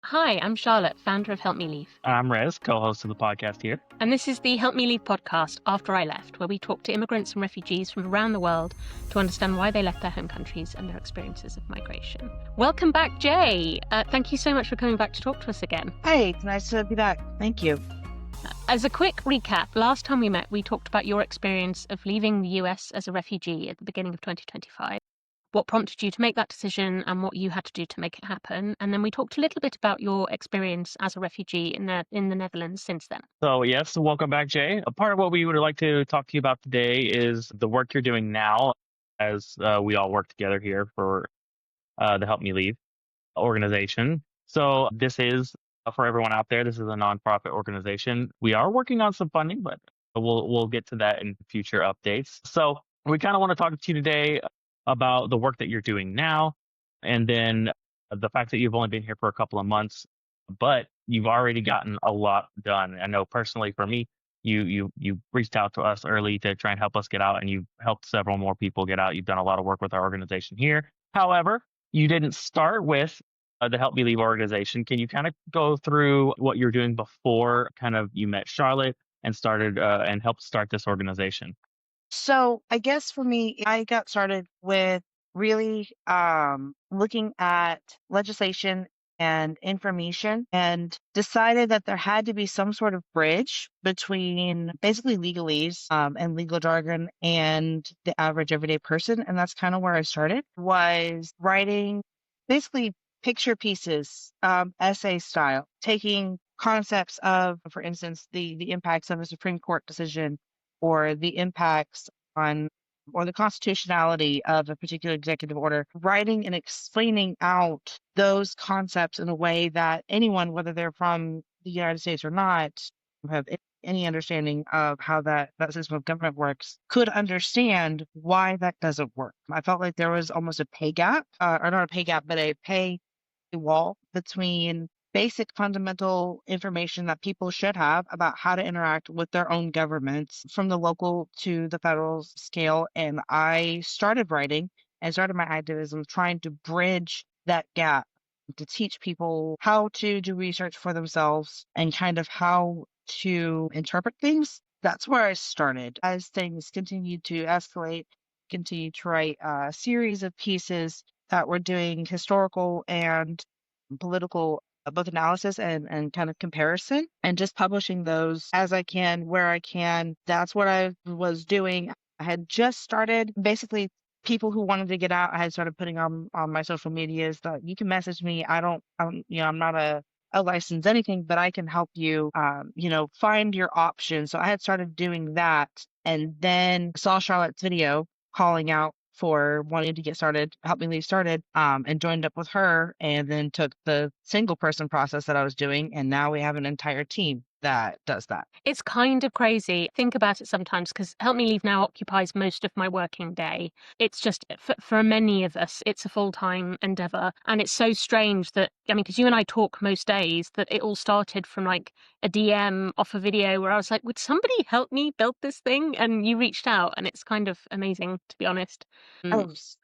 Hi, I'm Charlotte, founder of Help Me Leave. I'm Rez, co-host of the podcast here. And this is the Help Me Leave podcast, After I Left, where we talk to immigrants and refugees from around the world to understand why they left their home countries and their experiences of migration. Welcome back, Jey. Thank you so much for coming back to talk to us again. Hey, it's nice to be back. Thank you. As a quick recap, last time we met, we talked about your experience of leaving the US as a refugee at the beginning of 2025. What prompted you to make that decision and what you had to do to make it happen. And then we talked a little bit about your experience as a refugee in the Netherlands since then. So yes, welcome back, Jay. A part of what we would like to talk to you about today is the work you're doing now as we all work together here for the Help Me Leave organization. So this is, for everyone out there, this is a nonprofit organization. We are working on some funding, but we'll get to that in future updates. So we kind of want to talk to you today about the work that you're doing now, and then the fact that you've only been here for a couple of months, but you've already gotten a lot done. I know personally for me, you reached out to us early to try and help us get out, and you've helped several more people get out. You've done a lot of work with our organization here. However, you didn't start with the Help Me Leave organization. Can you kind of go through what you're doing before kind of you met Charlotte and started and helped start this organization? So I guess for me, I got started with really looking at legislation and information and decided that there had to be some sort of bridge between basically legalese and legal jargon and the average everyday person. And that's kind of where I started, was writing basically picture pieces, essay style, taking concepts of, for instance, the impacts of a Supreme Court decision or the impacts on or the constitutionality of a particular executive order, writing and explaining out those concepts in a way that anyone, whether they're from the United States or not, have any understanding of how that system of government works, could understand why that doesn't work. I felt like there was almost a pay gap, or not a pay gap, but a pay wall between basic fundamental information that people should have about how to interact with their own governments from the local to the federal scale. And I started writing and started my activism trying to bridge that gap to teach people how to do research for themselves and kind of how to interpret things. That's where I started. As things continued to escalate, continued to write a series of pieces that were doing historical and political both analysis and kind of comparison, and just publishing those as I can, where I can. That's what I was doing. I had just started basically people who wanted to get out. I had started putting on my social medias that you can message me. I'm not a licensed anything, but I can help you, find your options. So I had started doing that, and then saw Charlotte's video calling out for wanting to get started, help me leave started, and joined up with her, and then took the single person process that I was doing. And now we have an entire team that does that. It's kind of crazy. Think about it sometimes because Help Me Leave now occupies most of my working day. It's just, for many of us, it's a full-time endeavor. And it's so strange that, because you and I talk most days, that it all started from like a DM off a video where I was like, would somebody help me build this thing? And you reached out, and it's kind of amazing, to be honest.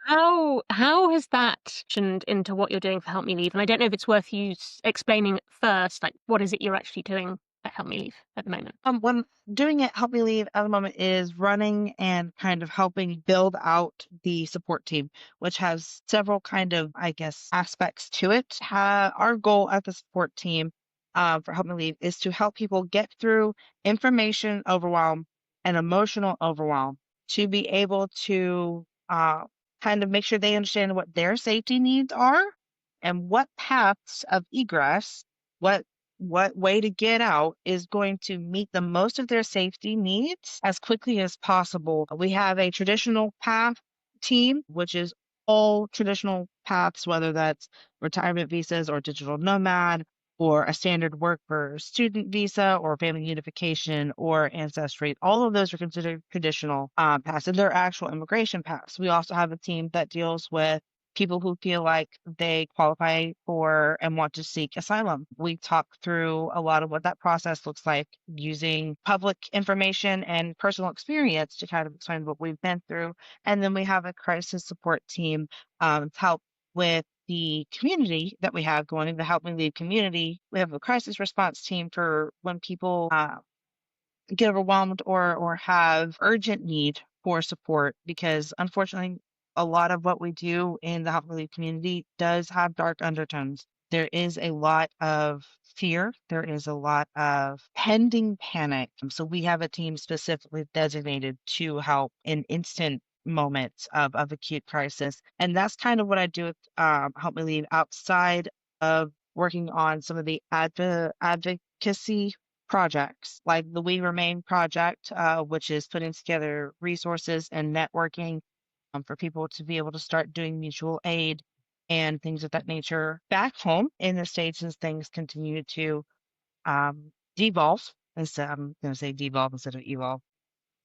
Oh, How has that turned into what you're doing for Help Me Leave? And I don't know if it's worth you explaining first, like, what is it you're actually doing at Help Me Leave at the moment? when doing it, Help Me Leave at the moment is running and kind of helping build out the support team, which has several kind of, I guess, aspects to it. Our goal at the support team for Help Me Leave is to help people get through information overwhelm and emotional overwhelm to be able to kind of make sure they understand what their safety needs are and what paths of egress, what way to get out is going to meet the most of their safety needs as quickly as possible. We have a traditional path team, which is all traditional paths, whether that's retirement visas or digital nomad or a standard worker student visa or family unification or ancestry. All of those are considered traditional paths, and they're actual immigration paths. We also have a team that deals with people who feel like they qualify for and want to seek asylum. We talk through a lot of what that process looks like using public information and personal experience to kind of explain what we've been through. And then we have a crisis support team to help with the community that we have going, the Help Me Leave community, we have a crisis response team for when people get overwhelmed or have urgent need for support, because unfortunately a lot of what we do in the Help Me Leave community does have dark undertones. There is a lot of fear. There is a lot of pending panic. So we have a team specifically designated to help in instant moments of acute crisis. And that's kind of what I do with Help Me Leave outside of working on some of the advocacy projects like the We Remain project, which is putting together resources and networking for people to be able to start doing mutual aid and things of that nature back home in the States as things continue to devolve. Instead, I'm going to say devolve instead of evolve.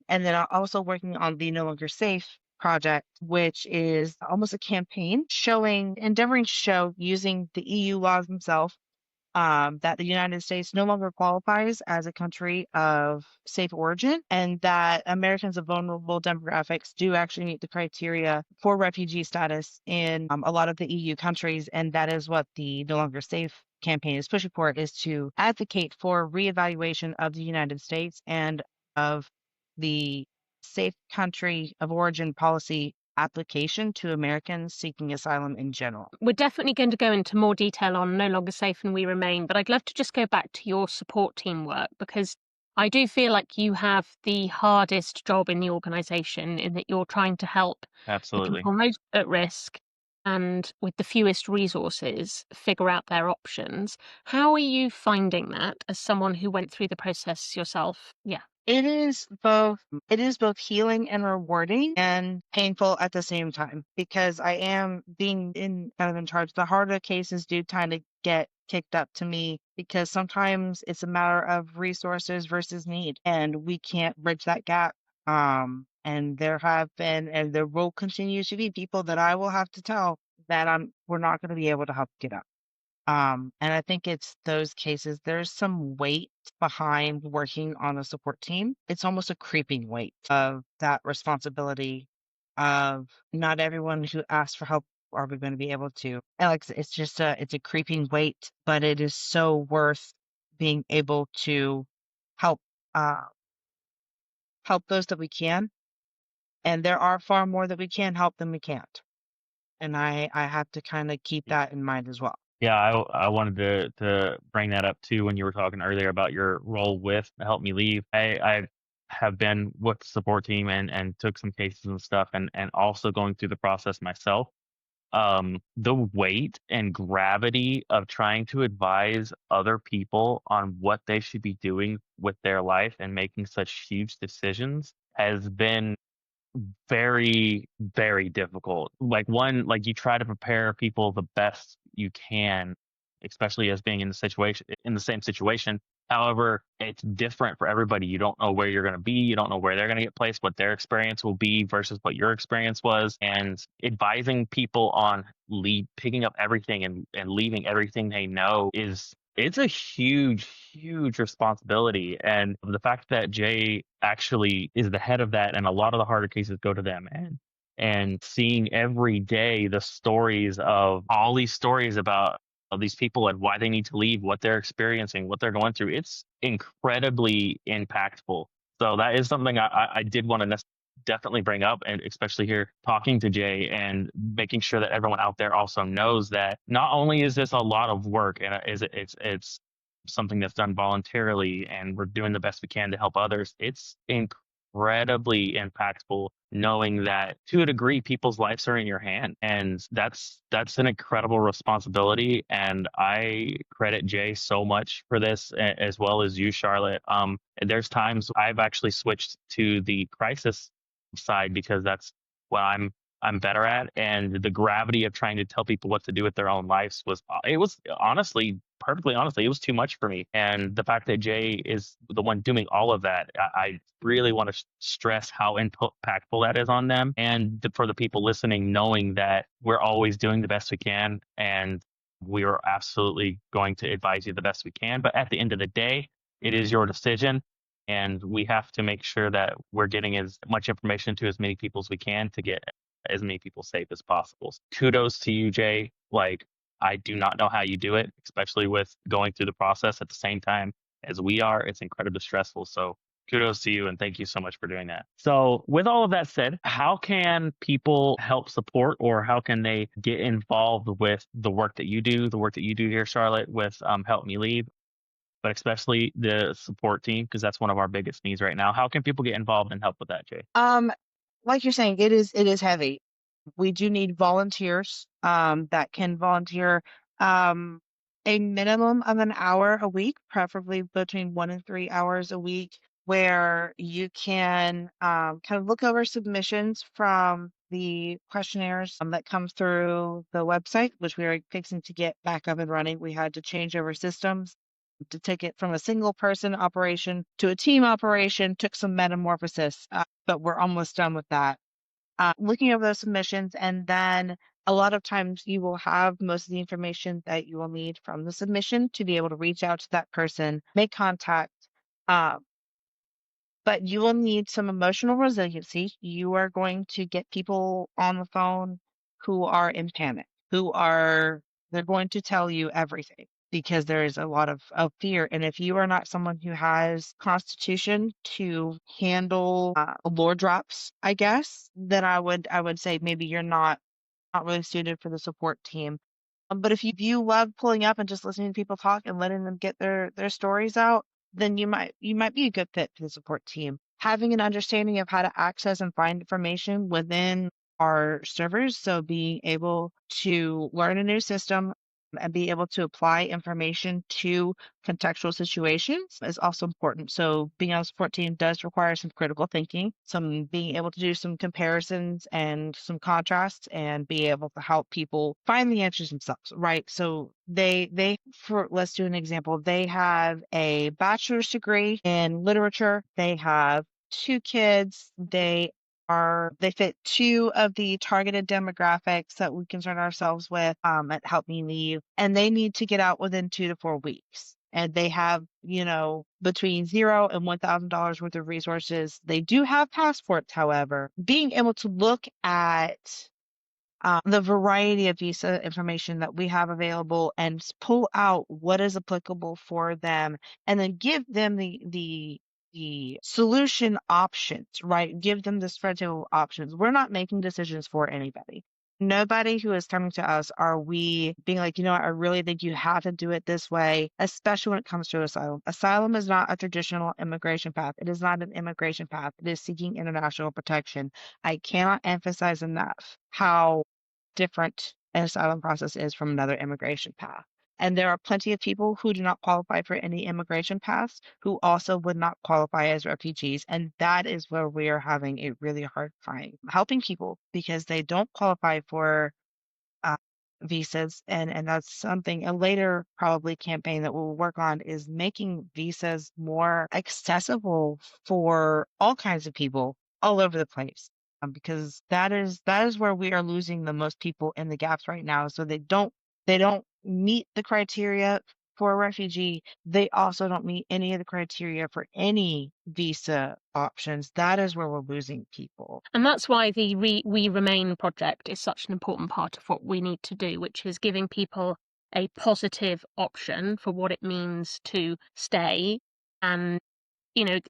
And then I'm also working on the No Longer Safe project, which is almost a campaign endeavoring to show using the EU laws themselves that the United States no longer qualifies as a country of safe origin, and that Americans of vulnerable demographics do actually meet the criteria for refugee status in a lot of the EU countries. And that is what the No Longer Safe campaign is pushing for, is to advocate for reevaluation of the United States and of the safe country of origin policy application to Americans seeking asylum in general. We're definitely going to go into more detail on No Longer Safe and We Remain, but I'd love to just go back to your support team work, because I do feel like you have the hardest job in the organisation, in that you're trying to help the Absolutely. people most at risk and with the fewest resources figure out their options. How are you finding that as someone who went through the process yourself? Yeah. It is both healing and rewarding and painful at the same time, because I am being in charge. The harder cases do kind of get kicked up to me, because sometimes it's a matter of resources versus need, and we can't bridge that gap. And there have been, and there will continue to be people that I will have to tell that we're not going to be able to help get up. And I think it's those cases, there's some weight behind working on a support team. It's almost a creeping weight of that responsibility of not everyone who asks for help are we going to be able to. And like it's just it's a creeping weight, but it is so worth being able to help uh help those that we can. And there are far more that we can help than we can't. And I have to kind of keep that in mind as well. Yeah, I wanted to bring that up too when you were talking earlier about your role with Help Me Leave. I have been with the support team and took some cases and stuff, and also going through the process myself. The weight and gravity of trying to advise other people on what they should be doing with their life and making such huge decisions has been very, very difficult. Like you try to prepare people the best you can, especially as being in the same situation. However, it's different for everybody. You don't know where you're going to be. You don't know where they're going to get placed, what their experience will be versus what your experience was. And advising people on picking up everything and leaving everything they know it's a huge, huge responsibility. And the fact that Jay actually is the head of that and a lot of the harder cases go to them, and seeing every day the stories of all these stories about of these people and why they need to leave, what they're experiencing, what they're going through, it's incredibly impactful. So that is something I did want to definitely bring up, and especially here talking to Jay and making sure that everyone out there also knows that not only is this a lot of work and it's something that's done voluntarily and we're doing the best we can to help others, it's incredibly impactful knowing that to a degree people's lives are in your hand, and that's an incredible responsibility. And I credit Jay so much for this, as well as you, Charlotte. There's times I've actually switched to the crisis side because that's what I'm better at, and the gravity of trying to tell people what to do with their own lives was honestly, perfectly honestly, it was too much for me. And the fact that Jay is the one doing all of that, I really want to stress how impactful that is on them, and for the people listening, knowing that we're always doing the best we can, and we are absolutely going to advise you the best we can. But at the end of the day, it is your decision, and we have to make sure that we're getting as much information to as many people as we can to get as many people safe as possible. So kudos to you, Jay. Like, I do not know how you do it, especially with going through the process at the same time as we are. It's incredibly stressful. So kudos to you and thank you so much for doing that. So with all of that said, how can people help support or how can they get involved with the work that you do, here, Charlotte, with Help Me Leave, but especially the support team, because that's one of our biggest needs right now. How can people get involved and help with that, Jay? Like you're saying, it is heavy. We do need volunteers that can volunteer um, a minimum of an hour a week, preferably between 1 and 3 hours a week, where you can kind of look over submissions from the questionnaires that come through the website, which we are fixing to get back up and running. We had to change over systems to take it from a single person operation to a team operation, took some metamorphosis, but we're almost done with that. Looking over those submissions, and then a lot of times you will have most of the information that you will need from the submission to be able to reach out to that person, make contact. Uh, but you will need some emotional resiliency. You are going to get people on the phone who are in panic, they're going to tell you everything because there is a lot of fear. And if you are not someone who has constitution to handle lore drops, I guess, then I would say maybe you're not really suited for the support team. But if you love pulling up and just listening to people talk and letting them get their stories out, then you might be a good fit for the support team. Having an understanding of how to access and find information within our servers, so being able to learn a new system and be able to apply information to contextual situations is also important. So being on a support team does require some critical thinking, some being able to do some comparisons and some contrasts and be able to help people find the answers themselves, right? So they for let's do an example. They have a bachelor's degree in literature. They have two kids. They fit two of the targeted demographics that we concern ourselves with at Help Me Leave, and they need to get out within 2 to 4 weeks. And they have, between $0 and $1,000 worth of resources. They do have passports, however. Being able to look at the variety of visa information that we have available and pull out what is applicable for them, and then give them the solution options, right? Give them the spread table options. We're not making decisions for anybody. Nobody who is coming to us are we being like, what, I really think you have to do it this way, especially when it comes to asylum. Asylum is not a traditional immigration path. It is not an immigration path. It is seeking international protection. I cannot emphasize enough how different an asylum process is from another immigration path. And there are plenty of people who do not qualify for any immigration paths who also would not qualify as refugees. And that is where we are having a really hard time helping people because they don't qualify for uh, visas. And that's something a later probably campaign that we'll work on is making visas more accessible for all kinds of people all over the place. Because that is where we are losing the most people in the gaps right now. So they don't meet the criteria for a refugee. They also don't meet any of the criteria for any visa options. That is where we're losing people. And that's why the We Remain project is such an important part of what we need to do, which is giving people a positive option for what it means to stay. And,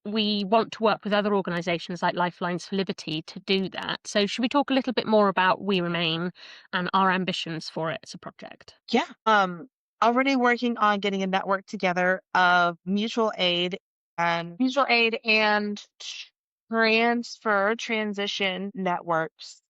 we want to work with other organisations like Lifelines for Liberty to do that. So should we talk a little bit more about We Remain and our ambitions for it as a project? Yeah. Already working on getting a network together of mutual aid and transition networks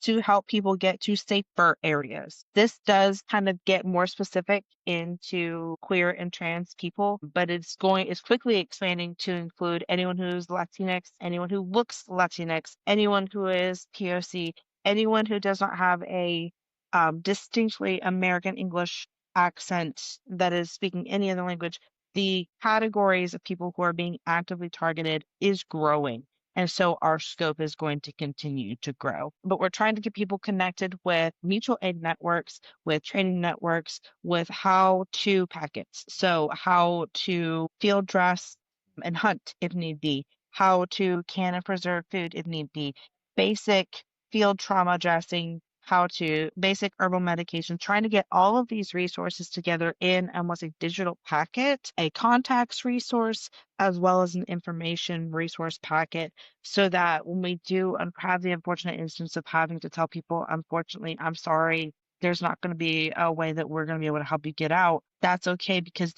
to help people get to safer areas. This does kind of get more specific into queer and trans people, but it's quickly expanding to include anyone who's Latinx, anyone who looks Latinx, anyone who is POC, anyone who does not have a distinctly American English accent that is speaking any other language. The categories of people who are being actively targeted is growing. And so our scope is going to continue to grow. But we're trying to get people connected with mutual aid networks, with training networks, with how to packets. So how to field dress and hunt if need be, how to can and preserve food if need be, basic field trauma dressing, how to basic herbal medication, trying to get all of these resources together in almost a digital packet, a contacts resource, as well as an information resource packet, so that when we do have the unfortunate instance of having to tell people, unfortunately, I'm sorry, there's not going to be a way that we're going to be able to help you get out, that's okay because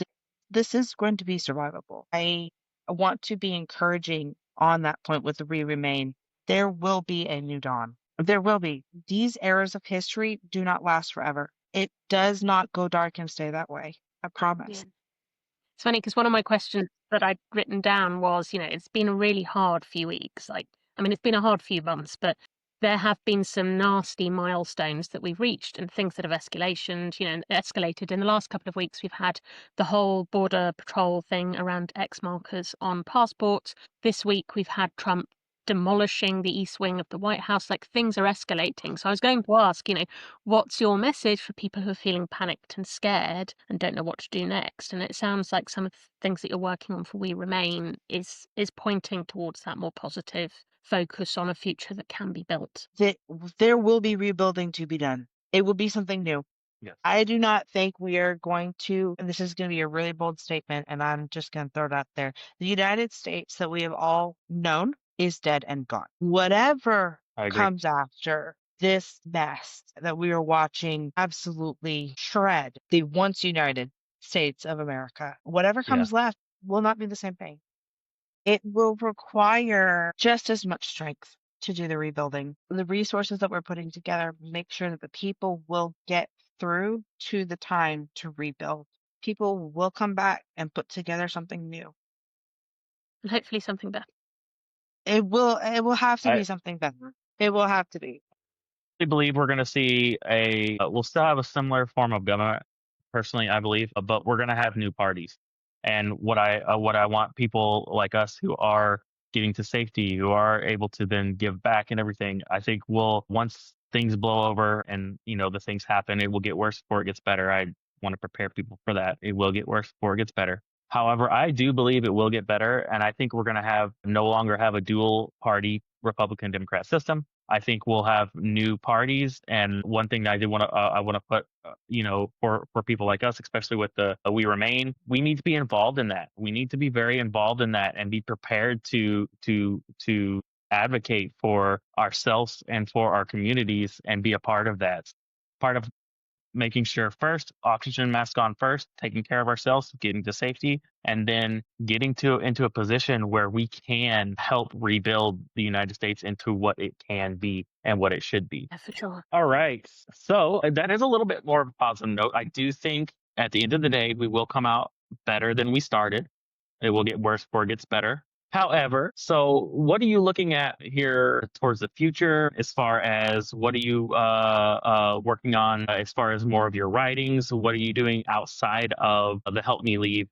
this is going to be survivable. I want to be encouraging on that point with the remain. There will be a new dawn. There will be. These eras of history do not last forever. It does not go dark and stay that way. I promise. Yeah. It's funny because one of my questions that I'd written down was, it's been a really hard few weeks. It's been a hard few months, but there have been some nasty milestones that we've reached and things that have escalated. In the last couple of weeks, we've had the whole border patrol thing around X markers on passports. This week, we've had Trump demolishing the East Wing of the White House. Like, things are escalating. So I was going to ask, what's your message for people who are feeling panicked and scared and don't know what to do next? And it sounds like some of the things that you're working on for We Remain is pointing towards that more positive focus on a future that can be built. There will be rebuilding to be done. It will be something new. Yes. I do not think we are going to, and this is going to be a really bold statement, and I'm just going to throw it out there. The United States that we have all known is dead and gone. Whatever I agree. comes after this mess that we are watching absolutely shred the once United States of America, whatever comes left will not be the same thing. It will require just as much strength to do the rebuilding. The resources that we're putting together make sure that the people will get through to the time to rebuild. People will come back and put together something new. And hopefully something better. It will have to be something better. It will have to be. I believe we're going to see we'll still have a similar form of government. Personally, I believe, but we're going to have new parties. And what I want people like us who are getting to safety, who are able to then give back and everything, I think once things blow over and the things happen, it will get worse before it gets better. I want to prepare people for that. It will get worse before it gets better. However, I do believe it will get better, and I think we're going to no longer have a dual party Republican Democrat system. I think we'll have new parties. And one thing that I want to put, for people like us, especially with the We Remain, we need to be involved in that. We need to be very involved in that and be prepared to advocate for ourselves and for our communities and be a part of that. Part of making sure first, oxygen mask on first, taking care of ourselves, getting to safety, and then getting into a position where we can help rebuild the United States into what it can be and what it should be. Yeah, for sure. All right. So that is a little bit more of a positive note. I do think at the end of the day, we will come out better than we started. It will get worse before it gets better. However, so what are you looking at here towards the future as far as what are you working on as far as more of your writings? What are you doing outside of the Help Me Leave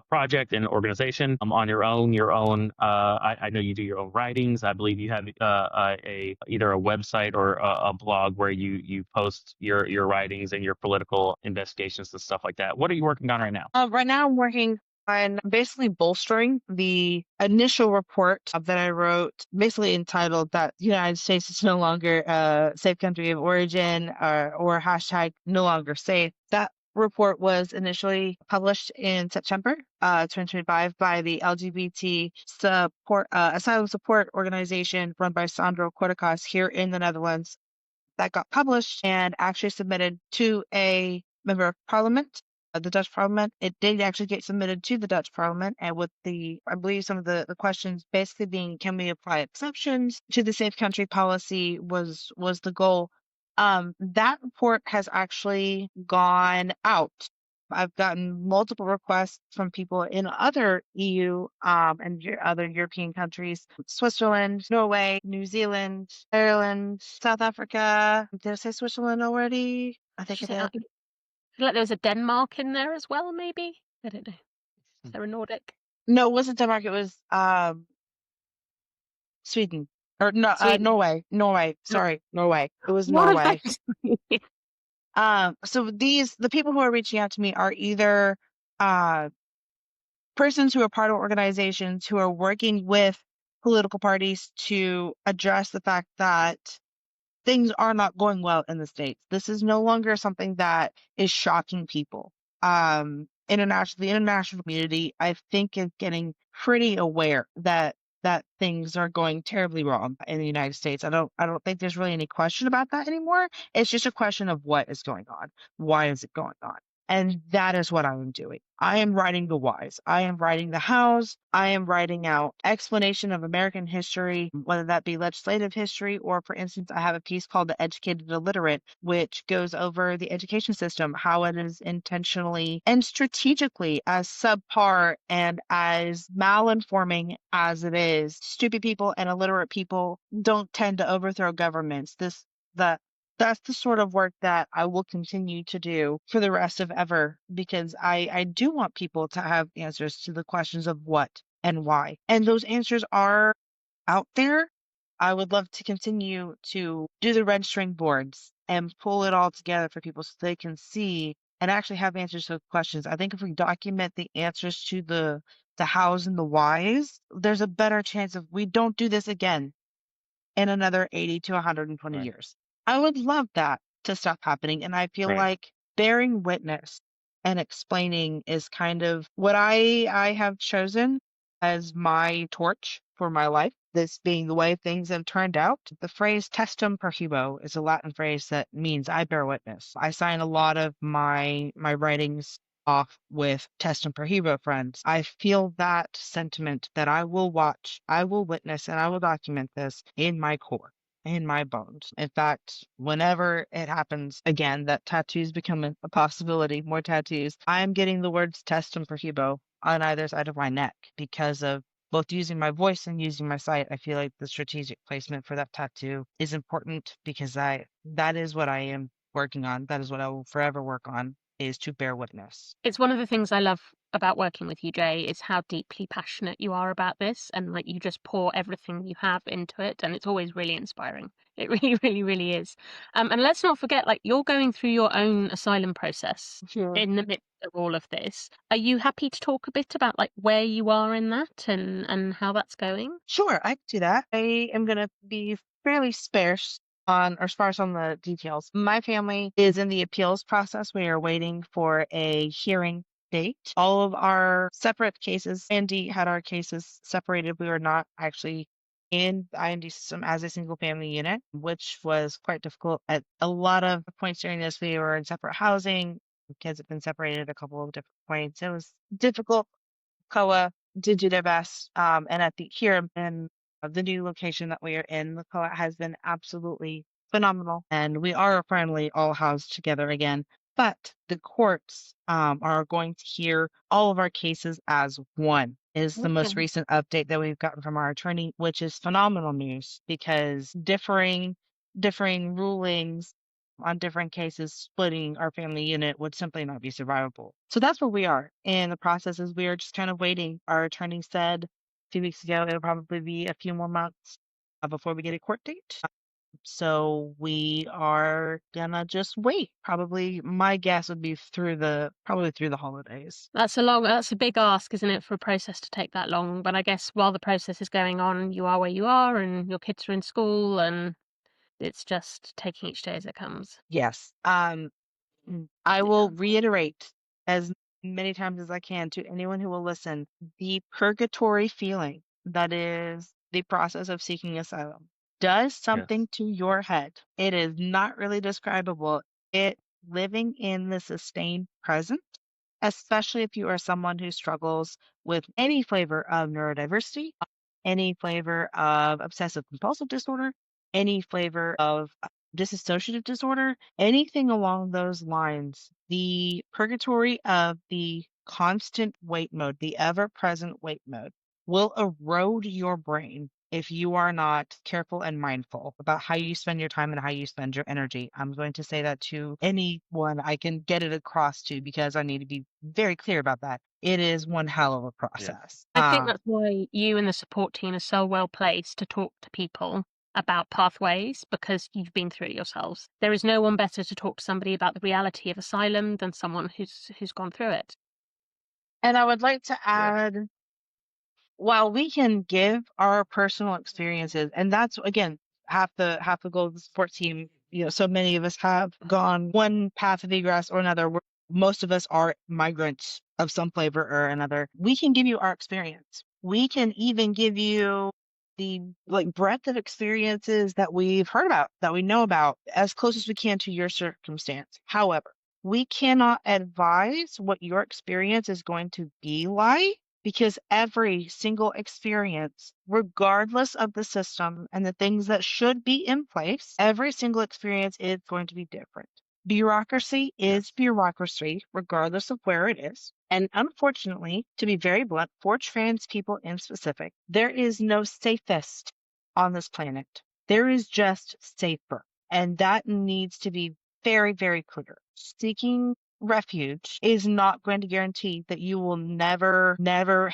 project and organization on your own? I know you do your own writings. I believe you have either a website or a blog where you post your writings and your political investigations and stuff like that. What are you working on right now? Right now, I'm working on basically bolstering the initial report that I wrote, basically entitled that the United States is no longer a safe country of origin or hashtag no longer safe. That report was initially published in September 2025 by the LGBT asylum support organization run by Sandro Corticas here in the Netherlands. That got published and actually submitted to a member of parliament, the Dutch parliament. It did actually get submitted to the Dutch parliament, and with I believe some of the questions basically being, can we apply exceptions to the safe country policy was the goal. That report has actually gone out. I've gotten multiple requests from people in other EU and other European countries, Switzerland, Norway, New Zealand, Ireland, South Africa. Did I say Switzerland already? I think I did. I feel like there was a Denmark in there as well, maybe? I don't know. Is there a Nordic? No, it wasn't Denmark. It was Sweden. Or no, Sweden. Norway. Sorry, Norway. It was What Norway. about So the people who are reaching out to me are either persons who are part of organizations who are working with political parties to address the fact that things are not going well in the States. This is no longer something that is shocking people. The international community, I think, is getting pretty aware that things are going terribly wrong in the United States. I don't think there's really any question about that anymore. It's just a question of what is going on. Why is it going on? And that is what I am doing. I am writing the whys. I am writing the hows. I am writing out explanation of American history, whether that be legislative history, or for instance, I have a piece called The Educated Illiterate, which goes over the education system, how it is intentionally and strategically as subpar and as malinforming as it is. Stupid people and illiterate people don't tend to overthrow governments. The that's the sort of work that I will continue to do for the rest of ever, because I do want people to have answers to the questions of what and why. And those answers are out there. I would love to continue to do the red string boards and pull it all together for people so they can see and actually have answers to the questions. I think if we document the answers to the hows and the whys, there's a better chance of we don't do this again in another 80 to 120 Right. years. I would love that to stop happening. And I feel Right. like bearing witness and explaining is kind of what I have chosen as my torch for my life. This being the way things have turned out. The phrase testum perhibo is a Latin phrase that means I bear witness. I sign a lot of my writings off with testum perhibo friends. I feel that sentiment that I will watch, I will witness, and I will document this in my core, in my bones. In fact, whenever it happens again, that tattoos become a possibility, more tattoos, I am getting the words testum perhibo on either side of my neck because of both using my voice and using my sight. I feel like the strategic placement for that tattoo is important because that is what I am working on. That is what I will forever work on, is to bear witness. It's one of the things I love about working with you, Jay, is how deeply passionate you are about this, and like you just pour everything you have into it, and it's always really inspiring. It really, really, really is. And let's not forget, like you're going through your own asylum process Sure. in the midst of all of this. Are you happy to talk a bit about like where you are in that and how that's going? Sure, I can do that. I am going to be fairly sparse on or sparse on the details. My family is in the appeals process. We are waiting for a hearing date. All of our separate cases, Andy had our cases separated. We were not actually in the IND system as a single family unit, which was quite difficult. At a lot of points during this, we were in separate housing. Kids have been separated at a couple of different points. It was difficult. COA did do their best. And at the here in the new location that we are in, the COA has been absolutely phenomenal. And we are finally all housed together again. But the courts are going to hear all of our cases as one, is the most Okay. recent update that we've gotten from our attorney, which is phenomenal news because differing rulings on different cases, splitting our family unit would simply not be survivable. So that's where we are. And the process is we are just kind of waiting. Our attorney said a few weeks ago it'll probably be a few more months before we get a court date. So we are gonna just wait. Probably my guess would be probably through the holidays. That's a big ask, isn't it, for a process to take that long? But I guess while the process is going on, you are where you are and your kids are in school and it's just taking each day as it comes. Yes. I will Yeah. reiterate as many times as I can to anyone who will listen, the purgatory feeling that is the process of seeking asylum does Yes. something to your head. It is not really describable. It living in the sustained present, especially if you are someone who struggles with any flavor of neurodiversity, any flavor of obsessive compulsive disorder, any flavor of dissociative disorder, anything along those lines. The purgatory of the constant wait mode, the ever present wait mode, will erode your brain if you are not careful and mindful about how you spend your time and how you spend your energy. I'm going to say that to anyone I can get it across to because I need to be very clear about that. It is one hell of a Yes. process. I think that's why you and the support team are so well placed to talk to people about pathways because you've been through it yourselves. There is no one better to talk to somebody about the reality of asylum than someone who's gone through it. And I would like to Yes. add, while we can give our personal experiences, and that's again, half the goal of the support team, so many of us have gone one path of egress or another. Most of us are migrants of some flavor or another. We can give you our experience. We can even give you the breadth of experiences that we've heard about, that we know about, as close as we can to your circumstance. However, we cannot advise what your experience is going to be like, because every single experience, regardless of the system and the things that should be in place, every single experience is going to be different. Bureaucracy is bureaucracy, regardless of where it is. And unfortunately, to be very blunt, for trans people in specific, there is no safest on this planet. There is just safer. And that needs to be very, very clear. Seeking refuge is not going to guarantee that you will never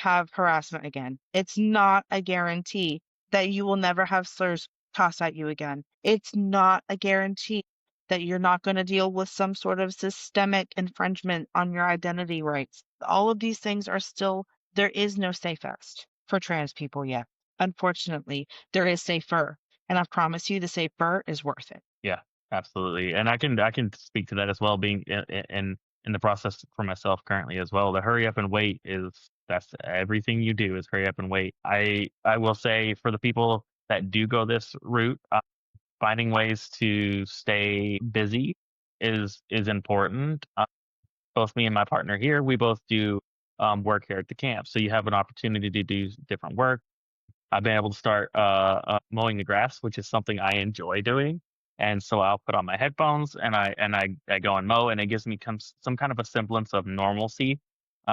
have harassment again. It's not a guarantee that you will never have slurs tossed at you again. It's not a guarantee that you're not going to deal with some sort of systemic infringement on your identity rights. All of these things are still, there is no safest for trans people yet. Unfortunately, there is safer. And I promise you the safer is worth it. Yeah, absolutely. And I can speak to that as well, being in the process for myself currently as well. The hurry up and wait that's everything you do is hurry up and wait. I will say, for the people that do go this route, finding ways to stay busy is important. Both me and my partner here, we both do work here at the camp, so you have an opportunity to do different work. I've been able to start mowing the grass, which is something I enjoy doing. And so I'll put on my headphones and I go and mow, and it gives me some kind of a semblance of normalcy,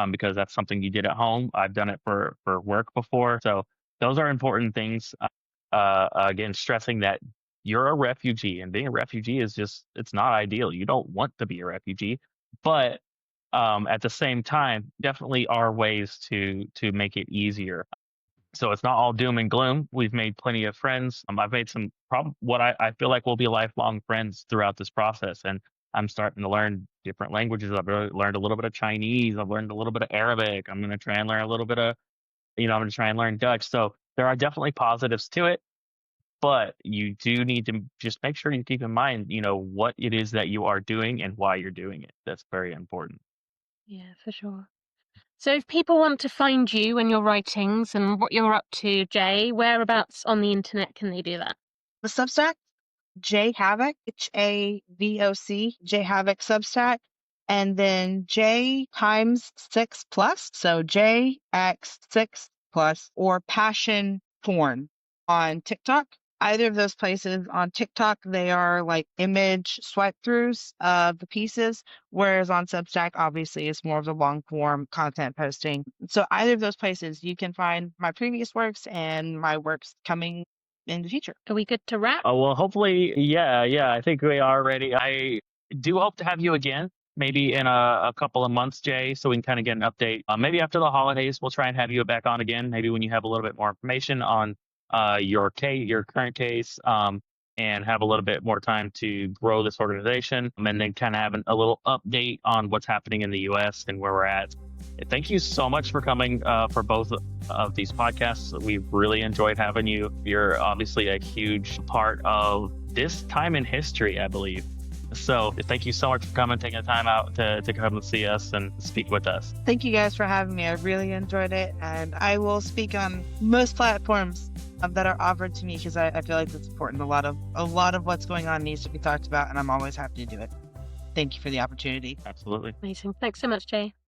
because that's something you did at home. I've done it for work before. So those are important things. Again, stressing that you're a refugee, and being a refugee it's not ideal. You don't want to be a refugee, but at the same time, definitely are ways to make it easier. So it's not all doom and gloom. We've made plenty of friends. I've made some what I feel like will be lifelong friends throughout this process. And I'm starting to learn different languages. I've learned a little bit of Chinese. I've learned a little bit of Arabic. I'm going to try and learn a little bit of, I'm going to try and learn Dutch. So there are definitely positives to it, but you do need to just make sure you keep in mind, what it is that you are doing and why you're doing it. That's very important. Yeah, for sure. So if people want to find you and your writings and what you're up to, Jey, whereabouts on the internet can they do that? The Substack, Jey Havoc, HAVOC, Jey Havoc Substack, and then J times 6 plus, so JX6 plus, or Passion Porn on TikTok. Either of those places. On TikTok, they are like image swipe throughs of the pieces, whereas on Substack, obviously, it's more of the long form content posting. So either of those places, you can find my previous works and my works coming in the future. Are we good to wrap? Oh, well, hopefully, yeah. I think we are ready. I do hope to have you again, maybe in a couple of months, Jey, so we can kind of get an update. Maybe after the holidays, we'll try and have you back on again. Maybe when you have a little bit more information on your current case, and have a little bit more time to grow this organization, and then kind of have a little update on what's happening in the U.S. and where we're at. Thank you so much for coming for both of these podcasts. We've really enjoyed having you. You're obviously a huge part of this time in history, I believe. So thank you so much for coming, taking the time out to come and see us and speak with us. Thank you guys for having me. I really enjoyed it, and I will speak on most platforms that are offered to me, because I feel like it's important. A lot of what's going on needs to be talked about, and I'm always happy to do it. Thank you for the opportunity. Absolutely. Amazing. Thanks so much, Jey.